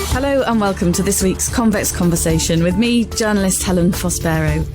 Hello and welcome to this week's Convex Conversation with me, journalist Helen Fospero.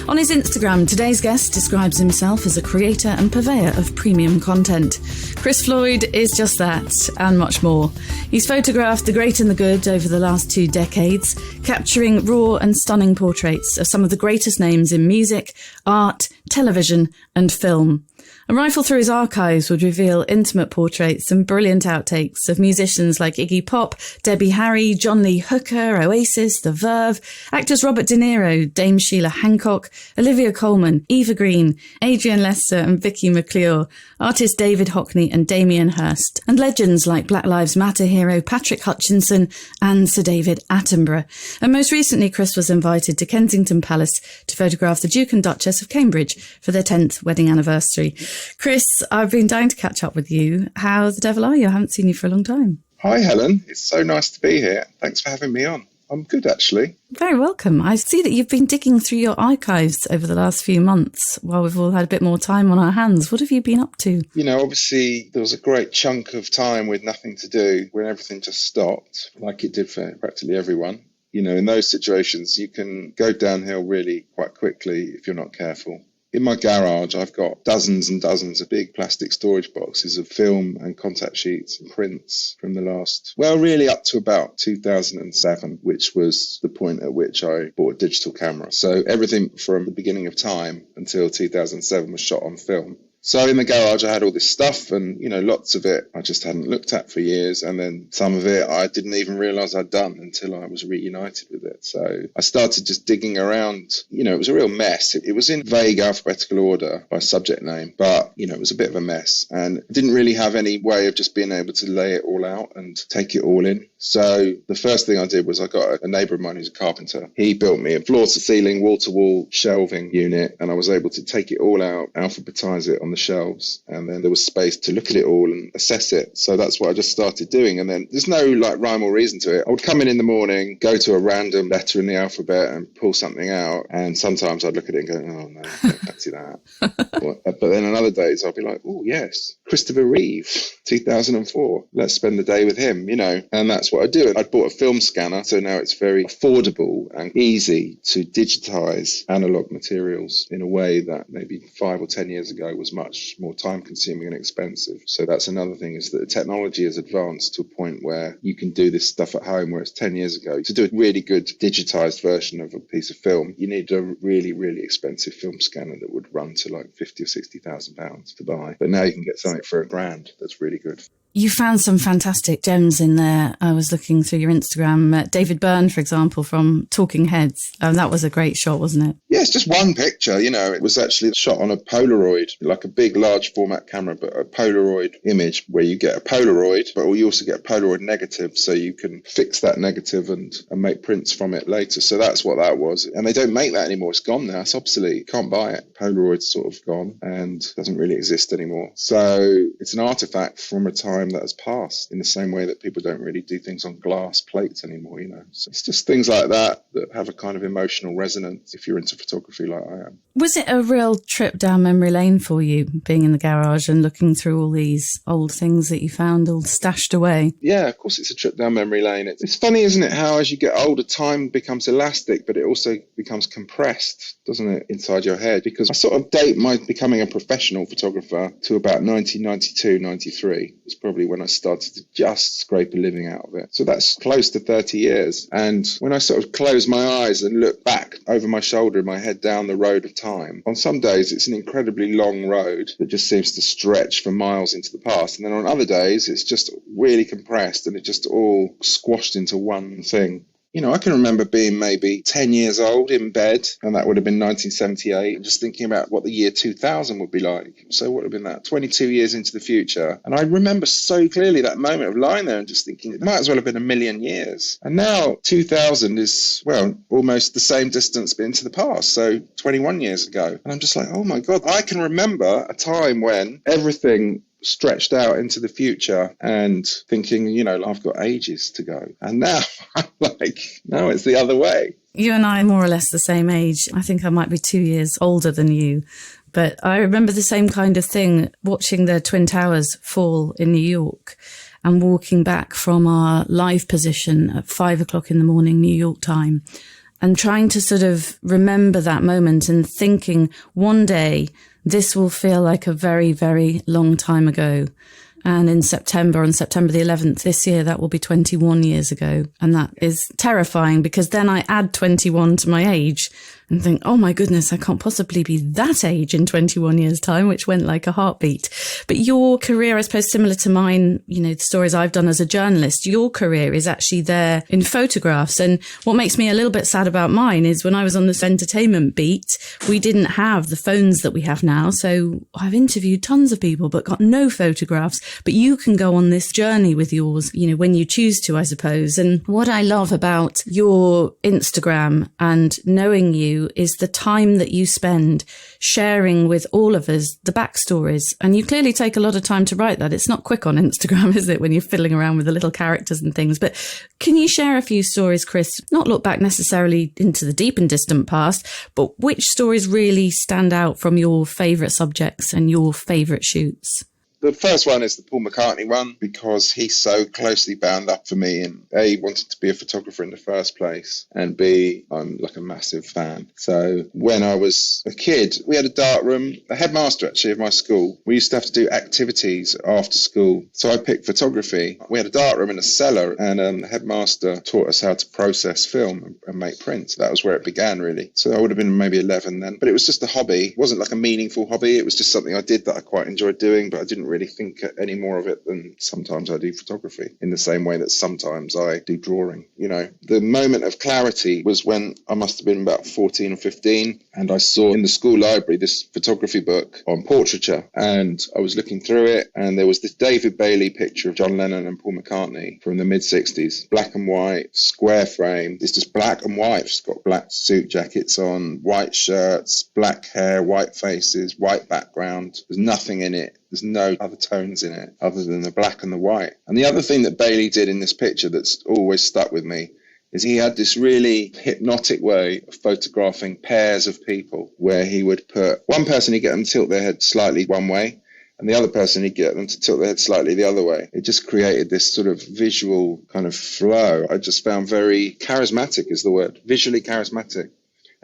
On his Instagram, today's guest describes himself as a creator and purveyor of premium content. Chris Floyd is just that, and much more. He's photographed the great and the good over the last 2 decades, capturing raw and stunning portraits of some of the greatest names in music, art, television and film. A rifle through his archives would reveal intimate portraits and brilliant outtakes of musicians like Iggy Pop, Debbie Harry, John Lee Hooker, Oasis, The Verve, actors Robert De Niro, Dame Sheila Hancock, Olivia Colman, Eva Green, Adrian Lester and Vicky McClure, artists David Hockney and Damian Hirst, and legends like Black Lives Matter hero Patrick Hutchinson and Sir David Attenborough. And most recently, Chris was invited to Kensington Palace to photograph the Duke and Duchess of Cambridge for their 10th wedding anniversary. Chris, I've been dying to catch up with you. How the devil are you? I haven't seen you for a long time. Hi, Helen. It's so nice to be here. Thanks for having me on. I'm good, actually. Very welcome. I see that you've been digging through your archives over the last few months while we've all had a bit more time on our hands. What have you been up to? You know, obviously, there was a great chunk of time with nothing to do when everything just stopped, like it did for practically everyone. You know, in those situations, you can go downhill really quite quickly if you're not careful. In my garage, I've got dozens and dozens of big plastic storage boxes of film and contact sheets and prints from the last, well, really up to about 2007, which was the point at which I bought a digital camera. So everything from the beginning of time until 2007 was shot on film. So in the garage, I had all this stuff and, you know, lots of it I just hadn't looked at for years. And then some of it I didn't even realise I'd done until I was reunited with it. So I started just digging around. You know, it was a real mess. It was in vague alphabetical order by subject name, but, you know, it was a bit of a mess. And I didn't really have any way of just being able to lay it all out and take it all in. So the first thing I did was I got a neighbour of mine who's a carpenter. He built me a floor-to-ceiling, wall-to-wall shelving unit, and I was able to take it all out, alphabetise it on the shelves, and then there was space to look at it all and assess it. So that's what I just started doing. And then there's no like rhyme or reason to it. I would come in the morning, go to a random letter in the alphabet and pull something out, and sometimes I'd look at it and go, oh no, don't fancy that. But then on other days I'd be like, oh yes, Christopher Reeve, 2004, let's spend the day with him, you know. And that's what I do. I bought a film scanner, so now it's very affordable and easy to digitize analog materials in a way that maybe 5 or 10 years ago was much more time consuming and expensive. So that's another thing, is that the technology has advanced to a point where you can do this stuff at home, whereas 10 years ago, to do a really good digitized version of a piece of film, you need a really, really expensive film scanner that would run to like 50 or 60,000 pounds to buy. But now you can get something for £1,000 that's really good. You found some fantastic gems in there. I was looking through your Instagram. David Byrne, for example, from Talking Heads. That was a great shot, wasn't it? Yeah, it's just one picture. You know, it was actually shot on a Polaroid, like a big, large format camera, but a Polaroid image where you get a Polaroid, but you also get a Polaroid negative, so you can fix that negative and make prints from it later. So that's what that was. And they don't make that anymore. It's gone now. It's obsolete. You can't buy it. Polaroid's sort of gone and doesn't really exist anymore. So it's an artifact from a time that has passed, in the same way that people don't really do things on glass plates anymore, you know. So it's just things like that have a kind of emotional resonance if you're into photography like I am. Was it a real trip down memory lane for you, being in the garage and looking through all these old things that you found all stashed away? Yeah, of course it's a trip down memory lane. It's funny, isn't it, how as you get older, time becomes elastic, but it also becomes compressed, doesn't it, inside your head? Because I sort of date my becoming a professional photographer to about 1992, 93. It's probably when I started to just scrape a living out of it. So that's close to 30 years. And when I sort of close my eyes and look back over my shoulder and my head down the road of time, on some days it's an incredibly long road that just seems to stretch for miles into the past. And then on other days it's just really compressed and it just all squashed into one thing. You know, I can remember being maybe 10 years old in bed, and that would have been 1978, and just thinking about what the year 2000 would be like. So what would have been that? 22 years into the future. And I remember so clearly that moment of lying there and just thinking, it might as well have been a million years. And now 2000 is, well, almost the same distance but into the past, so 21 years ago. And I'm just like, oh my God, I can remember a time when everything stretched out into the future and thinking, you know, I've got ages to go. And now I'm like, no, it's the other way. You and I are more or less the same age. I think I might be 2 years older than you. But I remember the same kind of thing, watching the Twin Towers fall in New York and walking back from our live position at 5 o'clock in the morning, New York time, and trying to sort of remember that moment and thinking one day this will feel like a very, very long time ago. And in September, on September the 11th this year, that will be 21 years ago. And that is terrifying because then I add 21 to my age and think, oh my goodness, I can't possibly be that age in 21 years' time, which went like a heartbeat. But your career, I suppose, similar to mine, you know, the stories I've done as a journalist, your career is actually there in photographs. And what makes me a little bit sad about mine is when I was on this entertainment beat, we didn't have the phones that we have now. So I've interviewed tons of people, but got no photographs. But you can go on this journey with yours, you know, when you choose to, I suppose. And what I love about your Instagram and knowing you is the time that you spend sharing with all of us the backstories. And you clearly take a lot of time to write that. It's not quick on Instagram, is it, when you're fiddling around with the little characters and things? But can you share a few stories, Chris? Not look back necessarily into the deep and distant past, but which stories really stand out from your favourite subjects and your favourite shoots? The first one is the Paul McCartney one because he's so closely bound up for me, and A, wanted to be a photographer in the first place, and B, I'm like a massive fan. So when I was a kid, we had a dark room. The headmaster actually of my school, we used to have to do activities after school. So I picked photography. We had a dark room in a cellar, and the headmaster taught us how to process film and make prints. That was where it began, really. So I would have been maybe 11 then. But it was just a hobby. It wasn't like a meaningful hobby. It was just something I did that I quite enjoyed doing, but I didn't really think any more of it than sometimes I do photography, in the same way that sometimes I do drawing. You know, the moment of clarity was when I must have been about 14 or 15, and I saw in the school library this photography book on portraiture, and I was looking through it, and there was this David Bailey picture of John Lennon and Paul McCartney from the mid-60s, black and white, square frame. It's just black and white. It's got black suit jackets on, white shirts, black hair, white faces, white background. There's nothing in it. There's no other tones in it other than the black and the white. And the other thing that Bailey did in this picture that's always stuck with me is he had this really hypnotic way of photographing pairs of people, where he would put one person, he'd get them to tilt their head slightly one way, and the other person, he'd get them to tilt their head slightly the other way. It just created this sort of visual kind of flow. I just found very charismatic is the word, visually charismatic.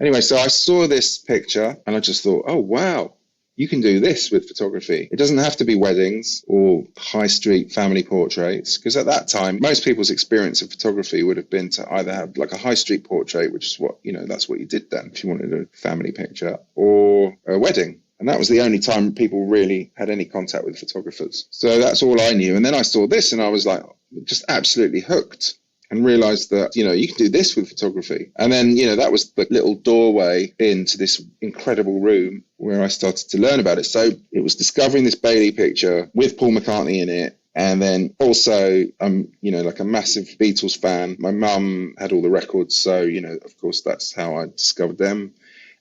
Anyway, so I saw this picture and I just thought, oh, wow. You can do this with photography. It doesn't have to be weddings or high street family portraits, because at that time, most people's experience of photography would have been to either have like a high street portrait, which is what, you know, that's what you did then if you wanted a family picture, or a wedding. And that was the only time people really had any contact with photographers. So that's all I knew. And then I saw this and I was like, just absolutely hooked. And realised that, you know, you can do this with photography. And then, you know, that was the little doorway into this incredible room where I started to learn about it. So it was discovering this Bailey picture with Paul McCartney in it. And then also, I'm, you know, like a massive Beatles fan. My mum had all the records. So, you know, of course, that's how I discovered them.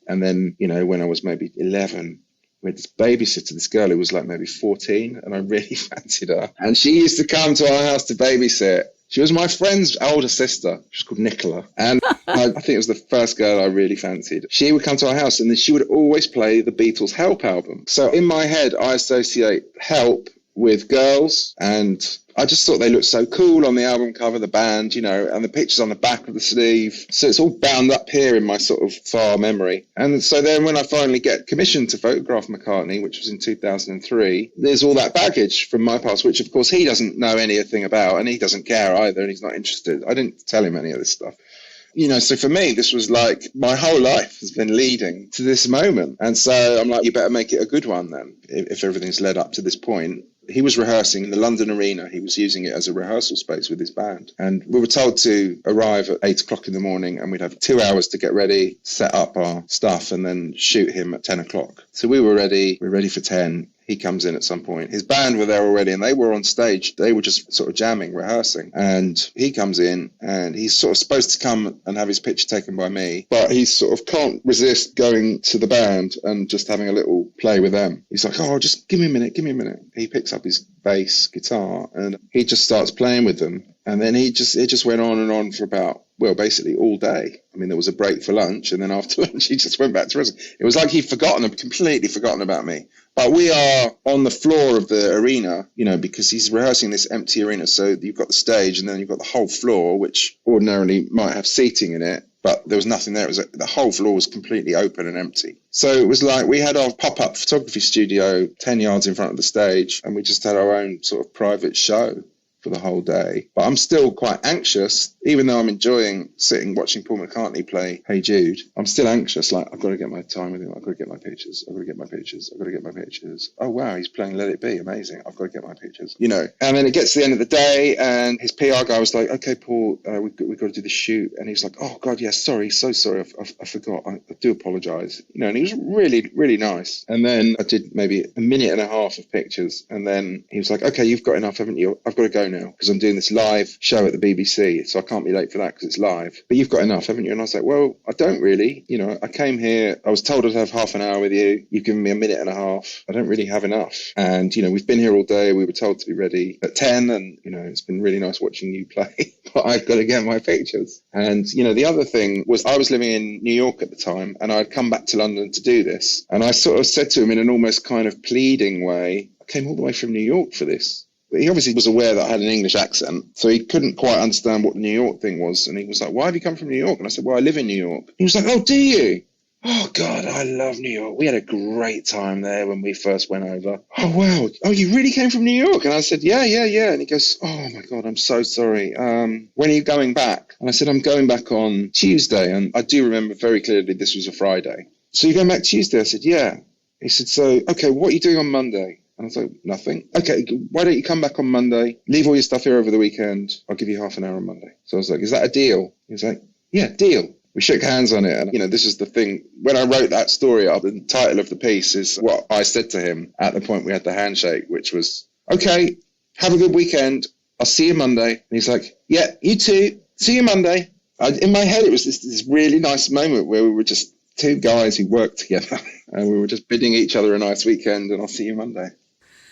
And then, you know, when I was maybe 11, we had this babysitter, this girl who was like maybe 14, and I really fancied her. And she used to come to our house to babysit. She was my friend's older sister. She was called Nicola. And I think it was the first girl I really fancied. She would come to our house and then she would always play the Beatles' Help album. So in my head, I associate Help with girls, and I just thought they looked so cool on the album cover, the band, you know, and the pictures on the back of the sleeve. So it's all bound up here in my sort of far memory. And so then when I finally get commissioned to photograph McCartney, which was in 2003, there's all that baggage from my past, which of course he doesn't know anything about, and he doesn't care either, and he's not interested. I didn't tell him any of this stuff. You know, so for me, this was like my whole life has been leading to this moment. And so I'm like, you better make it a good one then, if everything's led up to this point. He was rehearsing in the London Arena. He was using it as a rehearsal space with his band. And we were told to arrive at 8 o'clock in the morning, and we'd have 2 hours to get ready, set up our stuff, and then shoot him at 10 o'clock. So we were ready. We were ready for 10. He comes in at some point. His band were there already, and they were on stage. They were just sort of jamming, rehearsing. And he comes in, and he's sort of supposed to come and have his picture taken by me, but he sort of can't resist going to the band and just having a little play with them. He's like, oh, just give me a minute. He picks up his bass guitar, and he just starts playing with them. And then it just went on and on for about, well, basically all day. I mean, there was a break for lunch, and then after lunch, he just went back to rehearsal. It was like he'd completely forgotten about me. But we are on the floor of the arena, because he's rehearsing this empty arena. So you've got the stage, and then you've got the whole floor, which ordinarily might have seating in it. But there was nothing there. The whole floor was completely open and empty. So it was like we had our pop-up photography studio 10 yards in front of the stage, and we just had our own sort of private show for the whole day. But I'm still quite anxious, even though I'm enjoying watching Paul McCartney play Hey Jude. I'm still anxious, like, I've got to get my time with him. I've got to get my pictures. I've got to get my pictures. I've got to get my pictures. Oh, wow, he's playing Let It Be. Amazing. I've got to get my pictures. And then it gets to the end of the day, and his PR guy was like, okay, Paul, we've got to do the shoot. And he's like, oh, God, yes, sorry, so sorry. I forgot. I do apologise. And he was really, really nice. And then I did maybe a minute and a half of pictures. And then he was like, okay, you've got enough, haven't you? I've got to go now because I'm doing this live show at the BBC, so I can't be late for that because it's live. But you've got enough, haven't you? And I was like, well, I don't really. I came here, I was told I'd have half an hour with you. You've given me a minute and a half. I don't really have enough. And, we've been here all day. We were told to be ready at 10, and, it's been really nice watching you play. But I've got to get my pictures. And, the other thing was I was living in New York at the time, and I'd come back to London to do this. And I sort of said to him in an almost kind of pleading way, I came all the way from New York for this. He obviously was aware that I had an English accent, so he couldn't quite understand what the New York thing was. And he was like, why have you come from New York? And I said, well, I live in New York. He was like, oh, do you? Oh, God, I love New York. We had a great time there when we first went over. Oh, wow. Oh, you really came from New York? And I said, yeah. And he goes, oh, my God, I'm so sorry. When are you going back? And I said, I'm going back on Tuesday. And I do remember very clearly this was a Friday. So you're going back Tuesday? I said, yeah. He said, so, okay, what are you doing on Monday? And I was like, nothing. Okay, why don't you come back on Monday, leave all your stuff here over the weekend, I'll give you half an hour on Monday. So I was like, is that a deal? He was like, yeah, deal. We shook hands on it. And, this is the thing. When I wrote that story up, the title of the piece is what I said to him at the point we had the handshake, which was, okay, have a good weekend. I'll see you Monday. And he's like, yeah, you too. See you Monday. In my head, it was this really nice moment where we were just two guys who worked together and we were just bidding each other a nice weekend, and I'll see you Monday.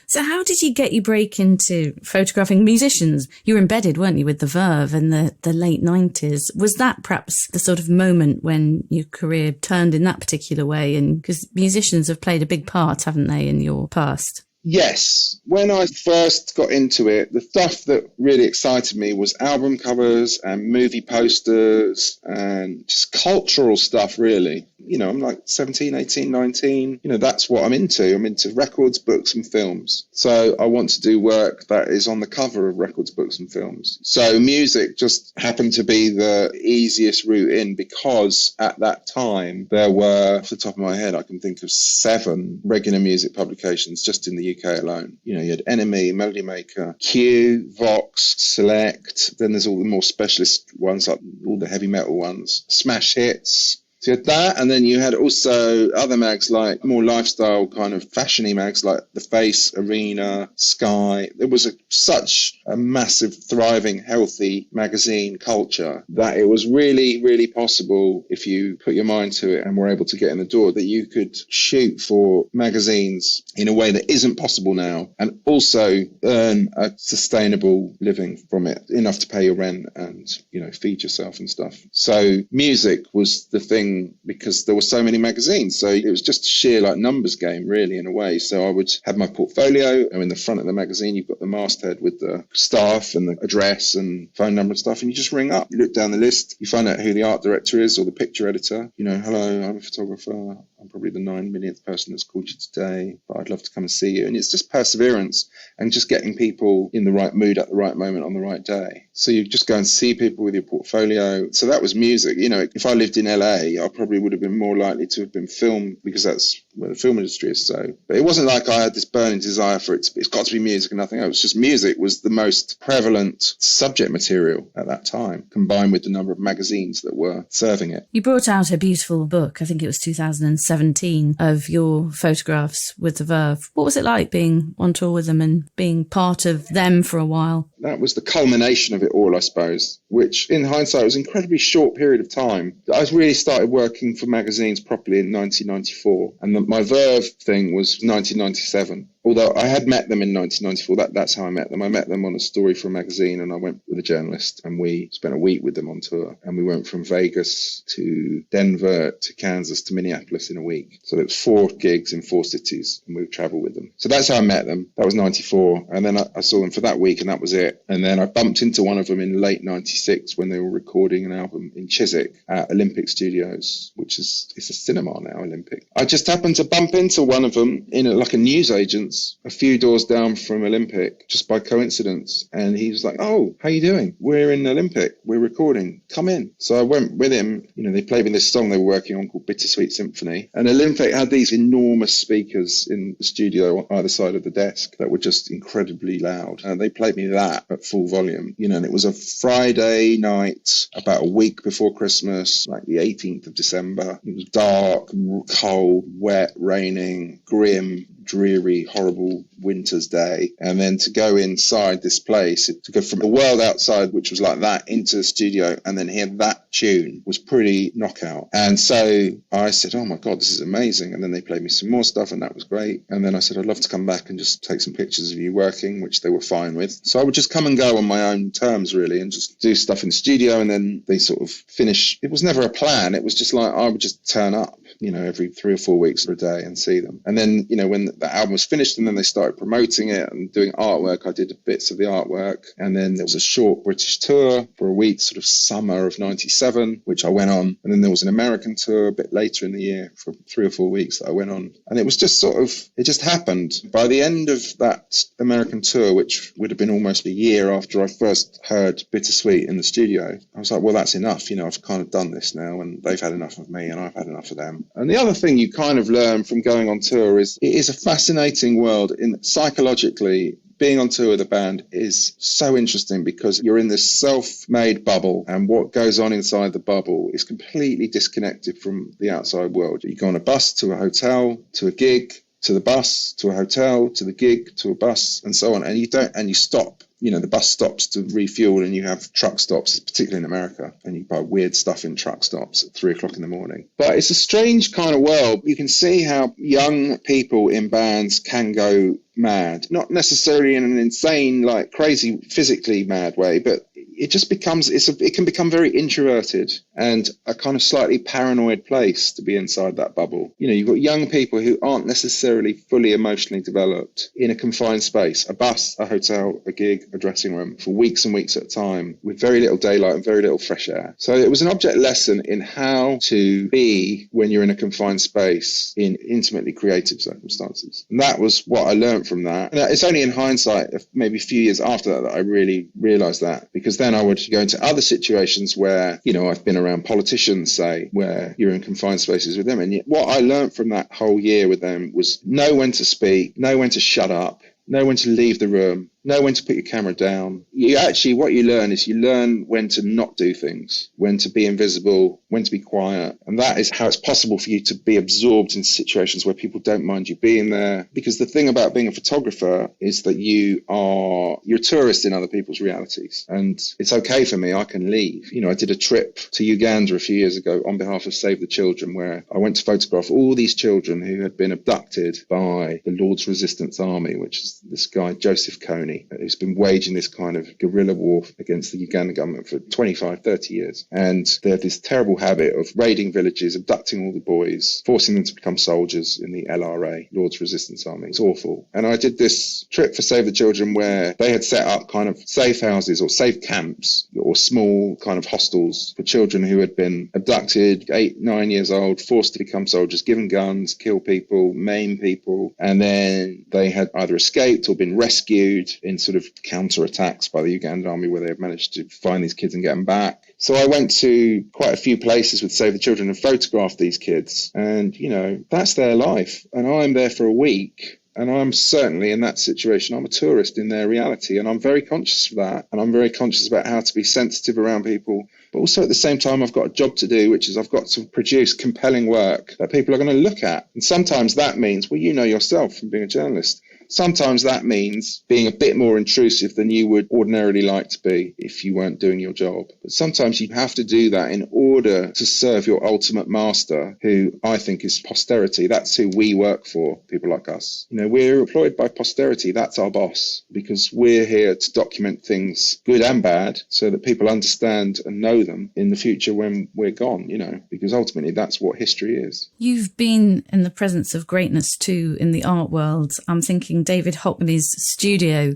So how did you get your break into photographing musicians? You were embedded, weren't you, with the Verve in the late 90s. Was that perhaps the sort of moment when your career turned in that particular way? And because musicians have played a big part, haven't they, in your past? Yes. When I first got into it, the stuff that really excited me was album covers and movie posters and just cultural stuff, really. I'm like 17, 18, 19. That's what I'm into. I'm into records, books and films. So I want to do work that is on the cover of records, books and films. So music just happened to be the easiest route in because at that time there were, off the top of my head, I can think of 7 regular music publications just in the UK alone. You had NME, Melody Maker, Q, Vox, Select. Then there's all the more specialist ones, like all the heavy metal ones, Smash Hits. So you had that, and then you had also other mags like more lifestyle kind of fashiony mags like The Face, Arena, Sky. There was such a massive, thriving, healthy magazine culture that it was really, really possible if you put your mind to it and were able to get in the door that you could shoot for magazines in a way that isn't possible now and also earn a sustainable living from it, enough to pay your rent and, feed yourself and stuff. So music was the thing because there were so many magazines. So it was just a sheer numbers game, really, in a way. So I would have my portfolio, and in the front of the magazine, you've got the masthead with the staff and the address and phone number and stuff. And you just ring up, you look down the list, you find out who the art director is or the picture editor. Hello, I'm a photographer. I'm probably the 9 millionth person that's called you today, but I'd love to come and see you. And it's just perseverance and just getting people in the right mood at the right moment on the right day. So you just go and see people with your portfolio. So that was music. If I lived in LA, I probably would have been more likely to have been film because that's where the film industry is. So, but it wasn't like I had this burning desire for it. It's got to be music and nothing else. Just music was the most prevalent subject material at that time, combined with the number of magazines that were serving it. You brought out a beautiful book, I think it was 2017, of your photographs with the Verve. What was it like being on tour with them and being part of them for a while? That was the culmination of it all, I suppose, which in hindsight was an incredibly short period of time. I really started working for magazines properly in 1994, and my Verve thing was 1997. although I had met them in 1994, that's how I met them. I met them on a story for a magazine, and I went with a journalist, and we spent a week with them on tour, and we went from Vegas to Denver to Kansas to Minneapolis in a week. So there was 4 gigs in 4 cities, and we would travel with them. So that's how I met them. That was 94, and then I saw them for that week, and that was it. And then I bumped into one of them in late 96 when they were recording an album in Chiswick at Olympic Studios, which is, it's a cinema now, Olympic. I just happened to bump into one of them in like a newsagent's a few doors down from Olympic, just by coincidence. And he was like, "Oh, how you doing? We're in Olympic. We're recording. Come in." So I went with him. You know, they played me this song they were working on called Bittersweet Symphony. And Olympic had these enormous speakers in the studio on either side of the desk that were just incredibly loud. And they played me that at full volume. You know, and it was a Friday night about a week before Christmas, like the 18th of December. It was dark, cold, wet, raining, grim, dreary, horrible winter's day. And then to go inside this place, to go from the world outside, which was like that, into the studio and then hear that tune was pretty knockout. And so I said, "Oh my God, this is amazing." And then they played me some more stuff, and that was great. And then I said, "I'd love to come back and just take some pictures of you working," which they were fine with. So I would just come and go on my own terms, really, and just do stuff in the studio. And then they sort of finish. It was never a plan. It was just like I would just turn up, you know, every 3 or 4 weeks or a day and see them. And then, you know, when the album was finished and then they started promoting it and doing artwork, I did bits of the artwork. And then there was a short British tour for a week, sort of summer of 97, which I went on. And then there was an American tour a bit later in the year for 3 or 4 weeks that I went on. And it was just sort of, it just happened. By the end of that American tour, which would have been almost a year after I first heard Bittersweet in the studio, I was like, well, that's enough. You know, I've kind of done this now, and they've had enough of me and I've had enough of them. And the other thing you kind of learn from going on tour is it is a fascinating world in psychologically. Being on tour with a band is so interesting because you're in this self-made bubble, and what goes on inside the bubble is completely disconnected from the outside world. You go on a bus to a hotel, to a gig, to the bus, to a hotel, to the gig, to a bus, and so on. And you stop. You know, the bus stops to refuel, and you have truck stops, particularly in America, and you buy weird stuff in truck stops at 3 o'clock in the morning. But it's a strange kind of world. You can see how young people in bands can go mad, not necessarily in an insane, like crazy, physically mad way, but it just becomes, it can become very introverted and a kind of slightly paranoid place to be inside that bubble. You know, you've got young people who aren't necessarily fully emotionally developed in a confined space, a bus, a hotel, a gig, a dressing room, for weeks and weeks at a time with very little daylight and very little fresh air. So it was an object lesson in how to be when you're in a confined space in intimately creative circumstances. And that was what I learned from that. And it's only in hindsight, maybe a few years after that, that I really realized that, because then I would go into other situations where, you know, I've been around politicians, say, where you're in confined spaces with them. And yet what I learned from that whole year with them was know when to speak, know when to shut up, know when to leave the room, know when to put your camera down. What you learn is you learn when to not do things, when to be invisible, when to be quiet. And that is how it's possible for you to be absorbed in situations where people don't mind you being there. Because the thing about being a photographer is that you're a tourist in other people's realities. And it's okay for me, I can leave. You know, I did a trip to Uganda a few years ago on behalf of Save the Children, where I went to photograph all these children who had been abducted by the Lord's Resistance Army, which is this guy, Joseph Kony, who's been waging this kind of guerrilla war against the Ugandan government for 25, 30 years. And they have this terrible habit of raiding villages, abducting all the boys, forcing them to become soldiers in the LRA, Lord's Resistance Army. It's awful. And I did this trip for Save the Children where they had set up kind of safe houses or safe camps or small kind of hostels for children who had been abducted, 8, 9 years old, forced to become soldiers, given guns, kill people, maim people. And then they had either escaped or been rescued in sort of counter-attacks by the Ugandan army where they had managed to find these kids and get them back. So I went to quite a few places with Save the Children and photographed these kids. And, you know, that's their life. And I'm there for a week. And I'm certainly in that situation. I'm a tourist in their reality. And I'm very conscious of that. And I'm very conscious about how to be sensitive around people. But also at the same time, I've got a job to do, which is I've got to produce compelling work that people are going to look at. And sometimes that means, well, you know yourself from being a journalist, Sometimes that means being a bit more intrusive than you would ordinarily like to be if you weren't doing your job. But sometimes you have to do that in order to serve your ultimate master, who I think is posterity. That's who we work for, people like us. You know, we're employed by posterity. That's our boss, because we're here to document things, good and bad, so that people understand and know them in the future when we're gone, you know, because ultimately that's what history is. You've been in the presence of greatness too in the art world. I'm thinking David Hockney's studio,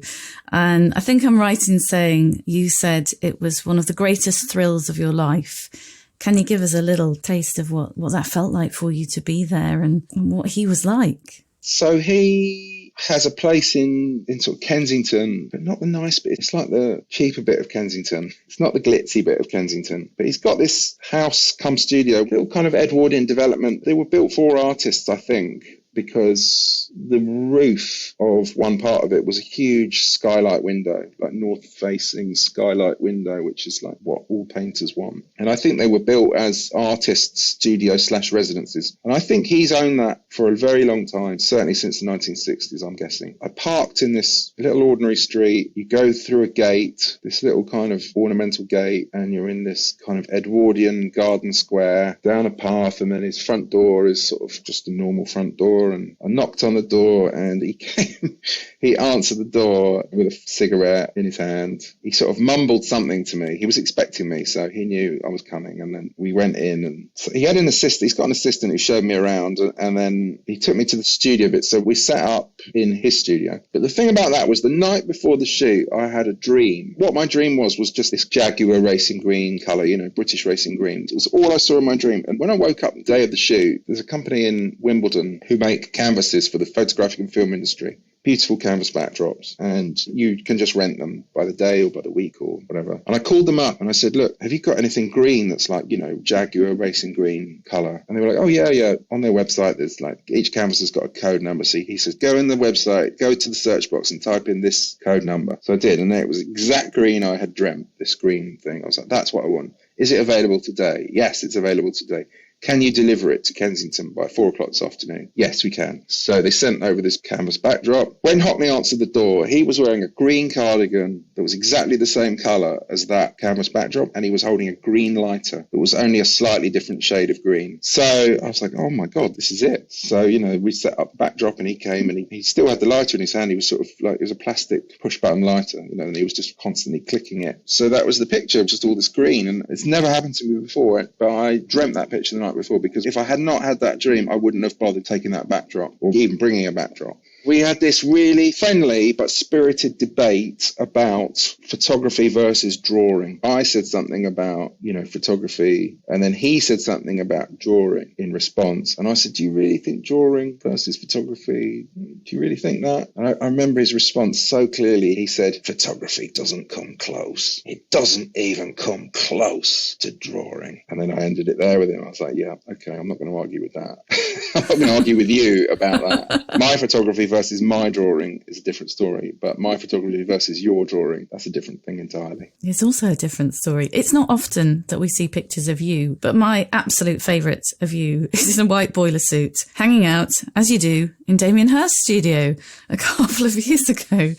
and I think I'm right in saying you said it was one of the greatest thrills of your life. Can you give us a little taste of what that felt like for you to be there and what he was like? So he has a place in sort of Kensington, but not the nice bit. It's like the cheaper bit of Kensington. It's not the glitzy bit of Kensington. But he's got this house come studio, little kind of Edwardian development. They were built for artists, I think, because the roof of one part of it was a huge skylight window, like north-facing skylight window, which is like what all painters want. And I think they were built as artist studio/residences. And I think he's owned that for a very long time, certainly since the 1960s, I'm guessing. I parked in this little ordinary street. You go through a gate, this little kind of ornamental gate, and you're in this kind of Edwardian garden square, down a path, and then his front door is sort of just a normal front door. And I knocked on the door and he came. He answered the door with a cigarette in his hand. He sort of mumbled something to me. He was expecting me, so he knew I was coming. And then we went in, and so he had an assistant. He's got an assistant who showed me around, and then he took me to the studio bit. So we sat up in his studio. But the thing about that was the night before the shoot, I had a dream. What my dream was just this Jaguar racing green colour, you know, British racing green. It was all I saw in my dream. And when I woke up the day of the shoot, there's a company in Wimbledon who make canvases for the photographic and film industry. Beautiful canvas backdrops, and you can just rent them by the day or by the week or whatever. And I called them up and I said, look, have you got anything green that's like, you know, Jaguar racing green colour? And they were like, oh yeah. On their website, there's like, each canvas has got a code number. So he says, go in the website, go to the search box and type in this code number. So I did, and it was exact green I had dreamt, this green thing. I was like, that's what I want. Is it available today? Yes, it's available today. Can you deliver it to Kensington by 4 o'clock this afternoon? Yes, we can. So they sent over this canvas backdrop. When Hockney answered the door, he was wearing a green cardigan that was exactly the same colour as that canvas backdrop, and he was holding a green lighter that was only a slightly different shade of green. So I was like, oh my God, this is it. So, you know, we set up the backdrop and he came and he still had the lighter in his hand. He was sort of like, it was a plastic push button lighter, you know, and he was just constantly clicking it. So that was the picture, just all this green. And it's never happened to me before, but I dreamt that picture the night before, because if I had not had that dream, I wouldn't have bothered taking that backdrop or even bringing a backdrop. We had this really friendly but spirited debate about photography versus drawing. I said something about, you know, photography, and then he said something about drawing in response. And I said, do you really think drawing versus photography? Do you really think that? And I remember his response so clearly. He said, photography doesn't come close. It doesn't even come close to drawing. And then I ended it there with him. I was like, yeah, okay, I'm not going to argue with that. I'm not going to argue with you about that. My photography versus my drawing is a different story, but my photography versus your drawing, that's a different thing entirely. It's also a different story. It's not often that we see pictures of you, but my absolute favourite of you is in a white boiler suit, hanging out, as you do, in Damian Hirst's studio a couple of years ago.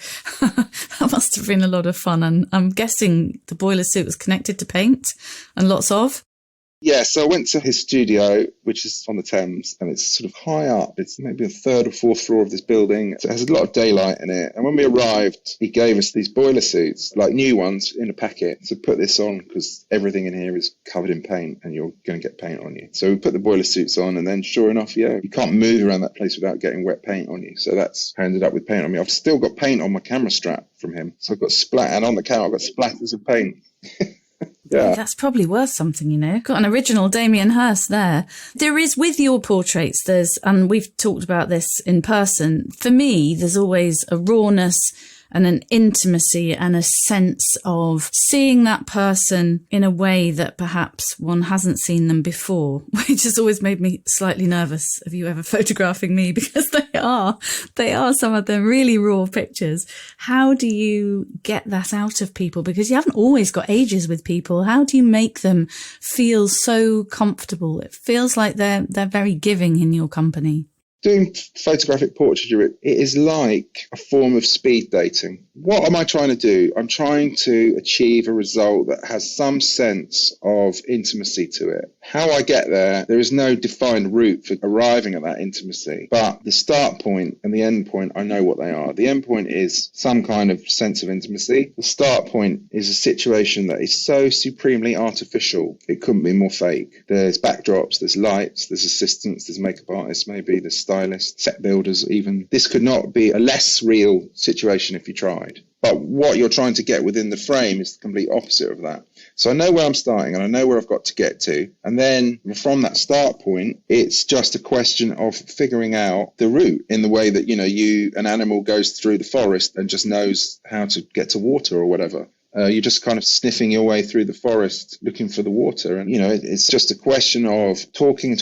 That must have been a lot of fun, and I'm guessing the boiler suit was connected to paint and lots of. Yeah, so I went to his studio, which is on the Thames, and it's sort of high up. It's maybe the 3rd or 4th floor of this building. So it has a lot of daylight in it. And when we arrived, he gave us these boiler suits, like new ones, in a packet, to put this on, because everything in here is covered in paint and you're going to get paint on you. So we put the boiler suits on, and then sure enough, yeah, you can't move around that place without getting wet paint on you. So that's how I ended up with paint on me. I've still got paint on my camera strap from him. So I've got and on the camera, I've got splatters of paint. Yeah. That's probably worth something, you know. Got an original Damian Hirst there. There is, with your portraits, and we've talked about this in person, for me, there's always a rawness and an intimacy and a sense of seeing that person in a way that perhaps one hasn't seen them before, which has always made me slightly nervous of you ever photographing me, because they are some of the really raw pictures. How do you get that out of people? Because you haven't always got ages with people. How do you make them feel so comfortable? It feels like they're very giving in your company. Doing photographic portraiture, it is like a form of speed dating. What am I trying to do? I'm trying to achieve a result that has some sense of intimacy to it. How I get there is no defined route for arriving at that intimacy. But the start point and the end point, I know what they are. The end point is some kind of sense of intimacy. The start point is a situation that is so supremely artificial, it couldn't be more fake. There's backdrops, there's lights, there's assistants, there's makeup artists, maybe there's stylists, set builders even. This could not be a less real situation if you tried. But what you're trying to get within the frame is the complete opposite of that. So I know where I'm starting and I know where I've got to get to. And then from that start point, it's just a question of figuring out the route in the way that, an animal goes through the forest and just knows how to get to water or whatever. You're just kind of sniffing your way through the forest looking for the water. And, it's just a question of talking,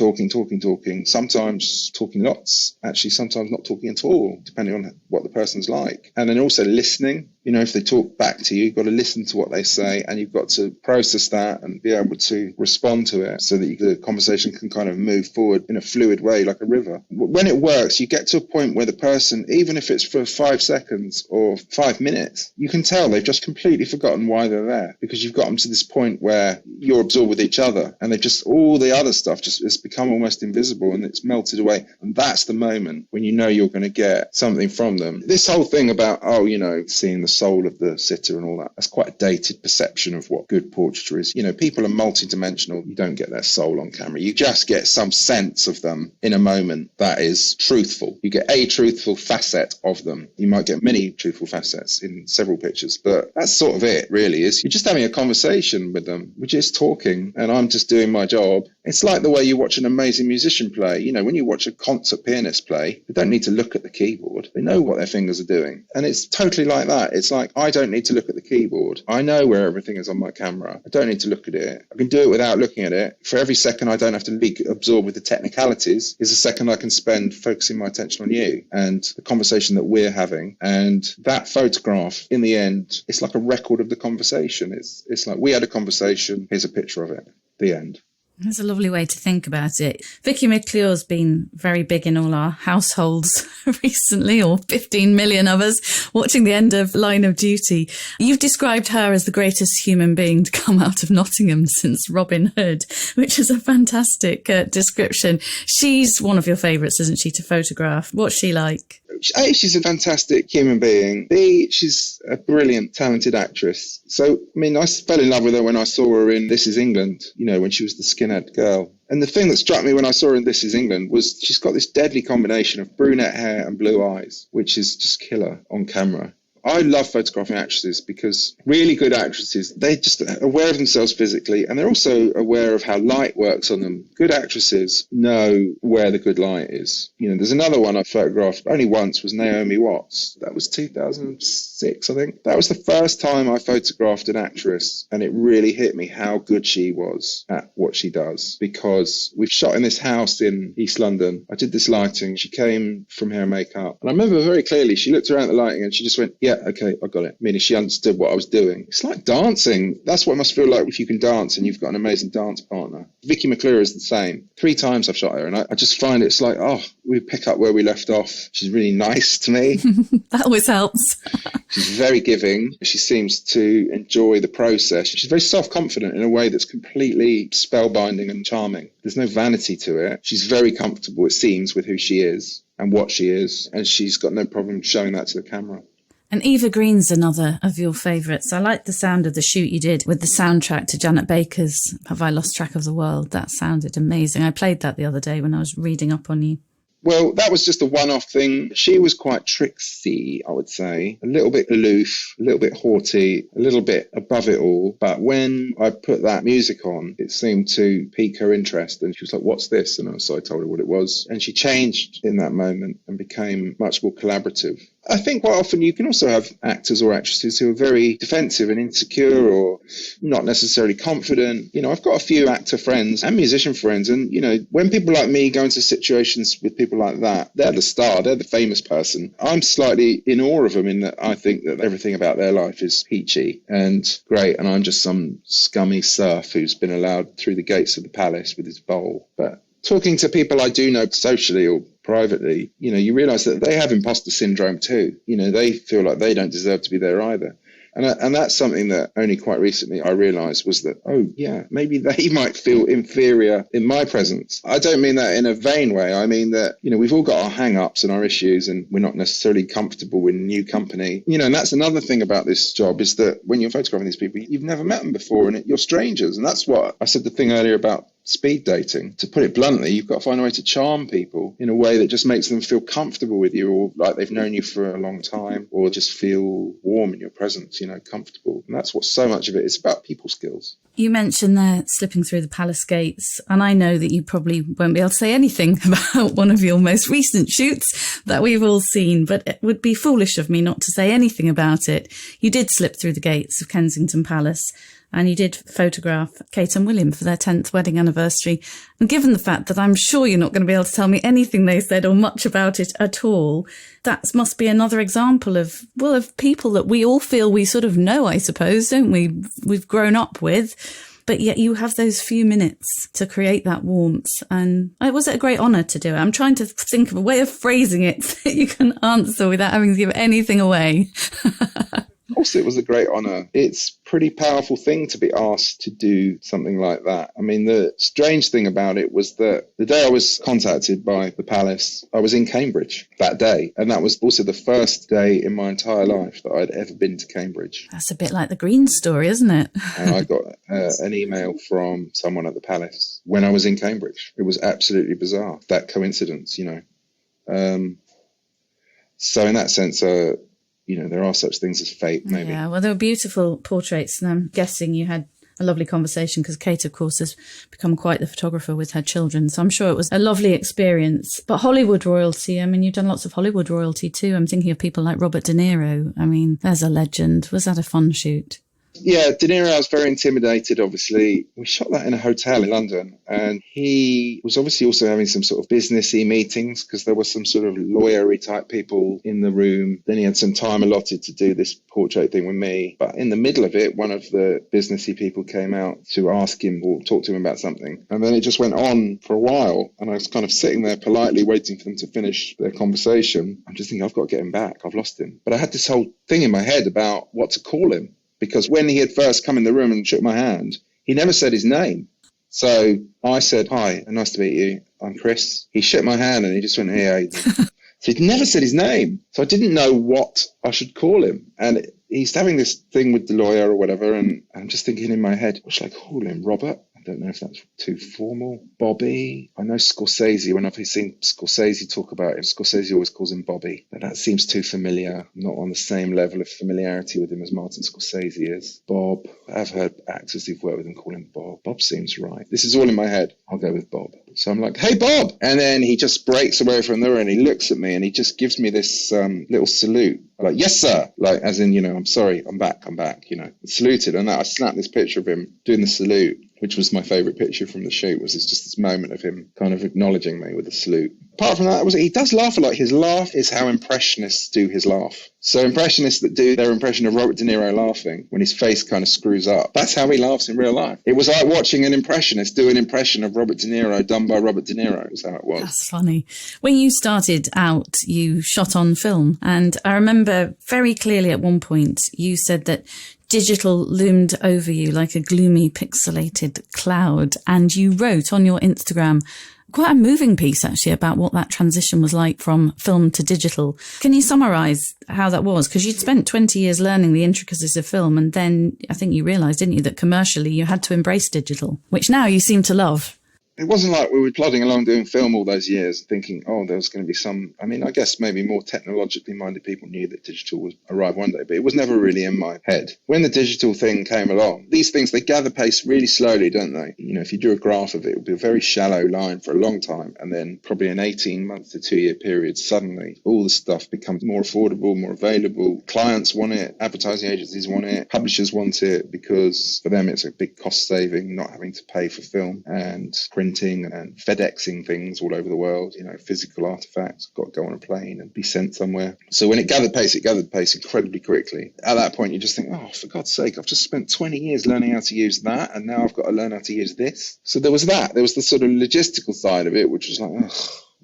sometimes talking lots, actually sometimes not talking at all, depending on what the person's like. And then also listening. If they talk back to you, you've got to listen to what they say and you've got to process that and be able to respond to it so that the conversation can kind of move forward in a fluid way like a river. When it works, you get to a point where the person, even if it's for 5 seconds or 5 minutes, you can tell they've just completely forgotten why they're there because you've got them to this point where you're absorbed with each other and they've just, all the other stuff just has become almost invisible and it's melted away. And that's the moment when you know you're going to get something from them. This whole thing about, seeing the soul of the sitter and all that, that's quite a dated perception of what good portraiture is. People are multidimensional. You don't get their soul on camera. You just get some sense of them in a moment that is truthful. You get a truthful facet of them. You might get many truthful facets in several pictures, but that's sort of it, really, is you're just having a conversation with them. We're just talking and I'm just doing my job. It's like the way you watch an amazing musician play. When you watch a concert pianist play, they don't need to look at the keyboard. They know what their fingers are doing. And it's totally like that. It's like, I don't need to look at the keyboard. I know where everything is on my camera. I don't need to look at it. I can do it without looking at it. For every second I don't have to be absorbed with the technicalities is a second I can spend focusing my attention on you and the conversation that we're having. And that photograph, in the end, it's like a record of the conversation. It's like, we had a conversation, here's a picture of it. The end. That's a lovely way to think about it. Vicky McClure's been very big in all our households recently, or 15 million of us, watching the end of Line of Duty. You've described her as the greatest human being to come out of Nottingham since Robin Hood, which is a fantastic description. She's one of your favourites, isn't she, to photograph? What's she like? A, she's a fantastic human being. B, she's a brilliant, talented actress. So, I fell in love with her when I saw her in This Is England, when she was the skinhead girl. And the thing that struck me when I saw her in This Is England was she's got this deadly combination of brunette hair and blue eyes, which is just killer on camera. I love photographing actresses because really good actresses, they're just aware of themselves physically and they're also aware of how light works on them. Good actresses know where the good light is. There's another one I photographed only once, was Naomi Watts. That was 2006, I think. That was the first time I photographed an actress and it really hit me how good she was at what she does, because we've shot in this house in East London. I did this lighting. She came from hair and makeup. And I remember very clearly, she looked around at the lighting and she just went, yeah, okay, I got it. Meaning she understood what I was doing. It's like dancing. That's what it must feel like if you can dance and you've got an amazing dance partner. Vicky McClure is the same. 3 times I've shot her and I just find it's like, we pick up where we left off. She's really nice to me. That always helps. She's very giving. She seems to enjoy the process. She's very self-confident in a way that's completely spellbinding and charming. There's no vanity to it. She's very comfortable, it seems, with who she is and what she is. And she's got no problem showing that to the camera. And Eva Green's another of your favourites. I like the sound of the shoot you did with the soundtrack to Janet Baker's Have I Lost Track of the World? That sounded amazing. I played that the other day when I was reading up on you. Well, that was just a one-off thing. She was quite tricksy, I would say. A little bit aloof, a little bit haughty, a little bit above it all. But when I put that music on, it seemed to pique her interest. And she was like, what's this? And so I told her what it was. And she changed in that moment and became much more collaborative. I think quite often you can also have actors or actresses who are very defensive and insecure or not necessarily confident. I've got a few actor friends and musician friends. And, when people like me go into situations with people like that, they're the star, they're the famous person. I'm slightly in awe of them in that I think that everything about their life is peachy and great. And I'm just some scummy serf who's been allowed through the gates of the palace with his bowl. But talking to people I do know socially or privately, you realize that they have imposter syndrome too. They feel like they don't deserve to be there either. And that's something that only quite recently I realized was that, oh, yeah, maybe they might feel inferior in my presence. I don't mean that in a vain way. I mean that, we've all got our hang-ups and our issues, and we're not necessarily comfortable with new company. And that's another thing about this job, is that when you're photographing these people, you've never met them before, and you're strangers. And that's what I said the thing earlier about speed dating. To put it bluntly, you've got to find a way to charm people in a way that just makes them feel comfortable with you, or like they've known you for a long time, or just feel warm in your presence, comfortable. And that's what so much of it is about, people skills. You mentioned there slipping through the palace gates, and I know that you probably won't be able to say anything about one of your most recent shoots that we've all seen, but it would be foolish of me not to say anything about it. You did slip through the gates of Kensington Palace, and you did photograph Kate and Willem for their 10th wedding anniversary. And given the fact that I'm sure you're not going to be able to tell me anything they said or much about it at all, that must be another example of people that we all feel we sort of know, I suppose, don't we? We've grown up with, but yet you have those few minutes to create that warmth. And it was a great honour to do it. I'm trying to think of a way of phrasing it that you can answer without having to give anything away. Of course, it was a great honour. It's a pretty powerful thing to be asked to do something like that. I mean, the strange thing about it was that the day I was contacted by the palace, I was in Cambridge that day. And that was also the first day in my entire life that I'd ever been to Cambridge. That's a bit like the Green story, isn't it? And I got an email from someone at the palace when I was in Cambridge. It was absolutely bizarre, that coincidence, So in that sense, there are such things as fate, maybe. Yeah, well, they were beautiful portraits, and I'm guessing you had a lovely conversation, because Kate, of course, has become quite the photographer with her children. So I'm sure it was a lovely experience. But Hollywood royalty, I mean, you've done lots of Hollywood royalty too. I'm thinking of people like Robert De Niro. I mean, there's a legend. Was that a fun shoot? Yeah, De Niro, I was very intimidated, obviously. We shot that in a hotel in London, and he was obviously also having some sort of businessy meetings, because there were some sort of lawyery type people in the room. Then he had some time allotted to do this portrait thing with me. But in the middle of it, one of the businessy people came out to ask him or talk to him about something. And then it just went on for a while, and I was kind of sitting there politely waiting for them to finish their conversation. I'm just thinking, I've got to get him back. I've lost him. But I had this whole thing in my head about what to call him. Because when he had first come in the room and shook my hand, he never said his name. So I said, "Hi, nice to meet you. I'm Chris." He shook my hand and he just went, "Hey." So he'd never said his name. So I didn't know what I should call him. And he's having this thing with the lawyer or whatever. And I'm just thinking in my head, what should I call him? Robert? I don't know if that's too formal. Bobby? I know Scorsese. When I've seen Scorsese talk about him, Scorsese always calls him Bobby. But that seems too familiar. I'm not on the same level of familiarity with him as Martin Scorsese is. Bob. I've heard actors who've worked with him call him Bob. Bob seems right. This is all in my head. I'll go with Bob. So I'm like, "Hey, Bob!" And then he just breaks away from there and he looks at me and he just gives me this little salute. I'm like, "Yes, sir." Like, as in, I'm sorry, I'm back, saluted. And I snapped this picture of him doing the salute, which was my favourite picture from the shoot, was just this moment of him kind of acknowledging me with a salute. Apart from that, he does laugh a lot. His laugh is how impressionists do his laugh. So impressionists that do their impression of Robert De Niro laughing when his face kind of screws up, that's how he laughs in real life. It was like watching an impressionist do an impression of Robert De Niro done by Robert De Niro, is how it was. That's funny. When you started out, you shot on film. And I remember very clearly at one point you said that digital loomed over you like a gloomy pixelated cloud. And you wrote on your Instagram quite a moving piece, actually, about what that transition was like from film to digital. Can you summarise how that was? Because you'd spent 20 years learning the intricacies of film, and then I think you realised, didn't you, that commercially you had to embrace digital, which now you seem to love. It wasn't like we were plodding along doing film all those years thinking, oh, there was going to be some... I mean, I guess maybe more technologically minded people knew that digital would arrive one day, but it was never really in my head. When the digital thing came along, these things, they gather pace really slowly, don't they? If you drew a graph of it, it would be a very shallow line for a long time, and then probably an 18-month to 2-year period, suddenly all the stuff becomes more affordable, more available. Clients want it, advertising agencies want it, publishers want it, because for them it's a big cost saving, not having to pay for film and printing and FedExing things all over the world, physical artifacts, got to go on a plane and be sent somewhere. So when it gathered pace incredibly quickly. At that point, you just think, oh, for God's sake, I've just spent 20 years learning how to use that, and now I've got to learn how to use this. So there was that. There was the sort of logistical side of it, which was like, ugh.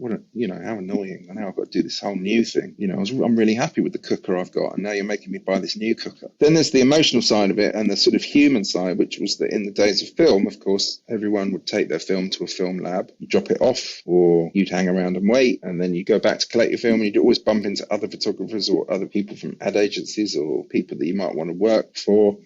how annoying. And now I've got to do this whole new thing. I'm really happy with the cooker I've got, and now you're making me buy this new cooker. Then there's the emotional side of it and the sort of human side, which was that in the days of film, of course, everyone would take their film to a film lab, you drop it off, or you'd hang around and wait, and then you go back to collect your film, and you'd always bump into other photographers or other people from ad agencies or people that you might want to work for.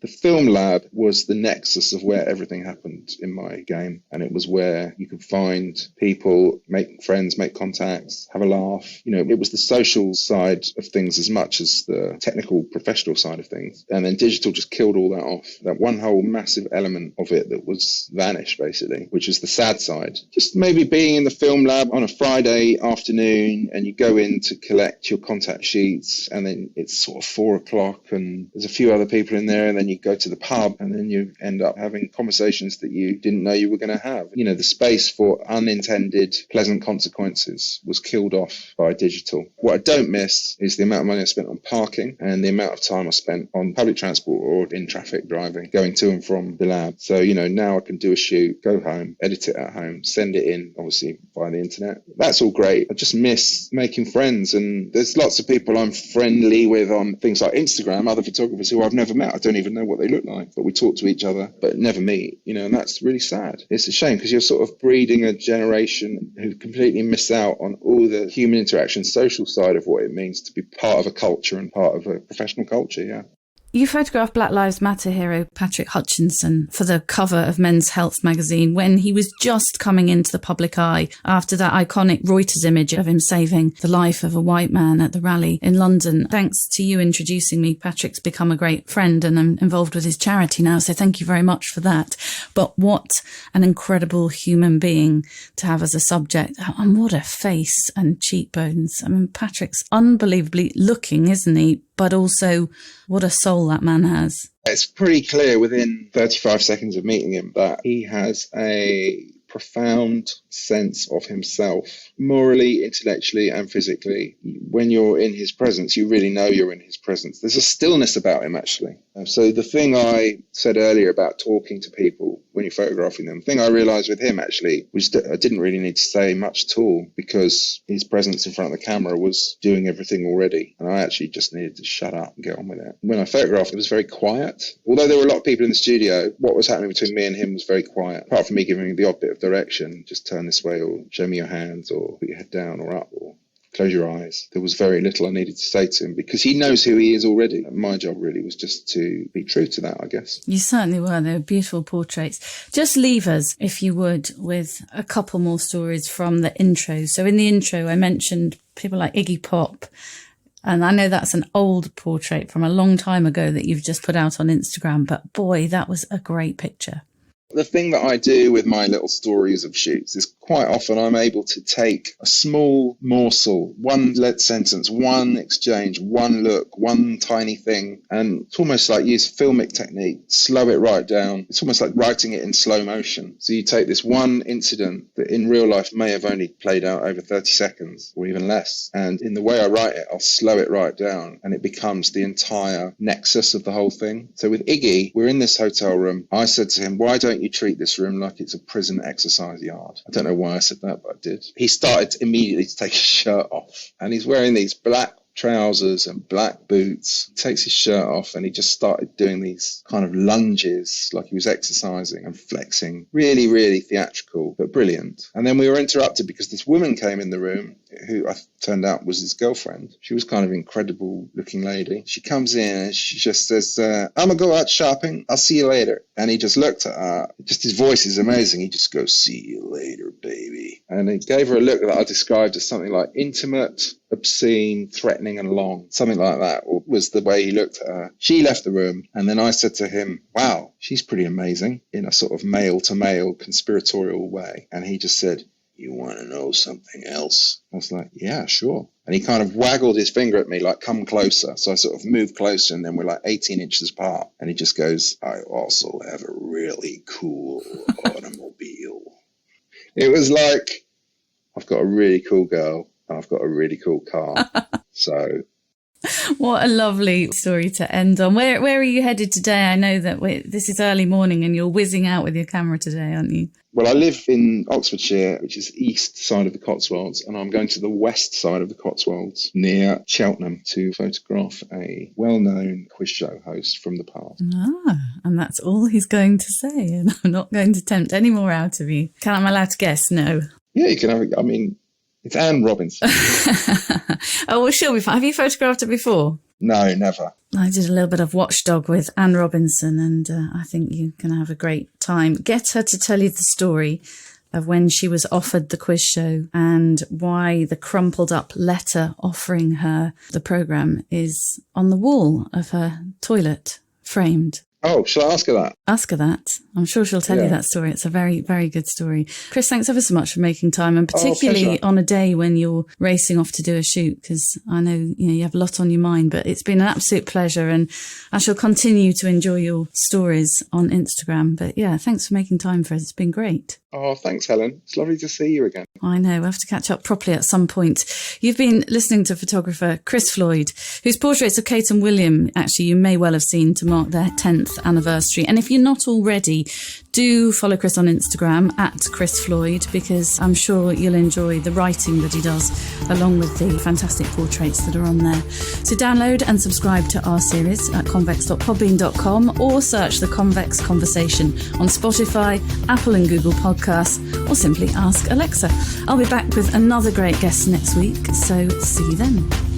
The film lab was the nexus of where everything happened in my game. And it was where you could find people, make friends, make contacts, have a laugh. It was the social side of things as much as the technical, professional side of things. And then digital just killed all that off. That one whole massive element of it that was vanished, basically, which is the sad side. Just maybe being in the film lab on a Friday afternoon, and you go in to collect your contact sheets, and then it's sort of 4:00 and there's a few other people in there, and then you go to the pub, and then you end up having conversations that you didn't know you were going to have. The space for unintended pleasant consequences was killed off by digital. What I don't miss is the amount of money I spent on parking and the amount of time I spent on public transport or in traffic driving, going to and from the lab. So, now I can do a shoot, go home, edit it at home, send it in, obviously, via the internet. That's all great. I just miss making friends, and there's lots of people I'm friendly with on things like Instagram, other photographers who I've never met. I don't even know what they look like, but we talk to each other, but never meet, and that's really sad. It's a shame because you're sort of breeding a generation who completely miss out on all the human interaction, social side of what it means to be part of a culture and part of a professional culture, yeah. You photographed Black Lives Matter hero Patrick Hutchinson for the cover of Men's Health magazine when he was just coming into the public eye after that iconic Reuters image of him saving the life of a white man at the rally in London. Thanks to you introducing me, Patrick's become a great friend, and I'm involved with his charity now, so thank you very much for that. But what an incredible human being to have as a subject, and what a face and cheekbones. I mean, Patrick's unbelievably looking, isn't he? But also, what a soul that man has. It's pretty clear within 35 seconds of meeting him that he has a profound sense of himself, morally, intellectually, and physically. When you're in his presence, you really know you're in his presence. There's a stillness about him, actually. So the thing I said earlier about talking to people when you're photographing them, the thing I realised with him, actually, was that I didn't really need to say much at all because his presence in front of the camera was doing everything already. And I actually just needed to shut up and get on with it. When I photographed, it was very quiet. Although there were a lot of people in the studio, what was happening between me and him was very quiet. Apart from me giving the odd bit of direction, just turn this way or show me your hands or put your head down or up or close your eyes. There was very little I needed to say to him because he knows who he is already. My job really was just to be true to that, I guess. You certainly were. They were beautiful portraits. Just leave us, if you would, with a couple more stories from the intro. So in the intro, I mentioned people like Iggy Pop. And I know that's an old portrait from a long time ago that you've just put out on Instagram. But boy, that was a great picture. The thing that I do with my little stories of shoots is quite often I'm able to take a small morsel, one sentence, one exchange, one look, one tiny thing, and it's almost like use filmic technique, slow it right down. It's almost like writing it in slow motion. So you take this one incident that in real life may have only played out over 30 seconds or even less, and in the way I write it, I'll slow it right down, and it becomes the entire nexus of the whole thing. So with Iggy, we're in this hotel room. I said to him, why don't you treat this room like it's a prison exercise yard? I don't know why I said that, but I did. He started immediately to take his shirt off, and he's wearing these black trousers and black boots. He takes his shirt off and he just started doing these kind of lunges like he was exercising and flexing. Really, really theatrical, but brilliant. And then we were interrupted because this woman came in the room who I turned out was his girlfriend. She was kind of an incredible looking lady. She comes in and she just says, I'm gonna go out shopping. I'll see you later. And he just looked at her. Just his voice is amazing. He just goes, see you later, baby. And he gave her a look that I described as something like intimate, obscene, threatening and long. Something like that was the way he looked at her. She left the room and then I said to him, wow, she's pretty amazing, in a sort of male to male conspiratorial way. And he just said, you want to know something else? I was like, yeah, sure. And he kind of waggled his finger at me like, come closer. So I sort of moved closer and then we're like 18 inches apart. And he just goes, I also have a really cool automobile. It was like, I've got a really cool girl and I've got a really cool car. So What a lovely story to end on. Where are you headed today? I know that this is early morning and you're whizzing out with your camera today, aren't you? Well, I live in Oxfordshire, which is east side of the Cotswolds, and I'm going to the west side of the Cotswolds near Cheltenham to photograph a well-known quiz show host from the past. And that's all he's going to say, and I'm not going to tempt any more out of you. Am I allowed to guess? No. Yeah, you can have it. I mean, it's Anne Robinson. Oh, well, she'll be fine. Have you photographed her before? No, never. I did a little bit of Watchdog with Anne Robinson, and I think you're going to have a great time. Get her to tell you the story of when she was offered the quiz show and why the crumpled up letter offering her the programme is on the wall of her toilet, framed. Oh, shall I ask her that? Ask her that. I'm sure she'll tell you that story. It's a very, very good story. Chris, thanks ever so much for making time, and particularly on a day when you're racing off to do a shoot, because I know you have a lot on your mind, but it's been an absolute pleasure, and I shall continue to enjoy your stories on Instagram. But yeah, thanks for making time for us. It's been great. Oh, thanks, Helen. It's lovely to see you again. I know. We'll have to catch up properly at some point. You've been listening to photographer Chris Floyd, whose portraits of Kate and Willliam, actually, you may well have seen to mark their 10th anniversary. And if you're not already, do follow Chris on Instagram at Chris Floyd, because I'm sure you'll enjoy the writing that he does along with the fantastic portraits that are on there. So download and subscribe to our series at convex.podbean.com, or search The Convex Conversation on Spotify, Apple and Google Podcasts, or simply ask Alexa. I'll be back with another great guest next week, so see you then.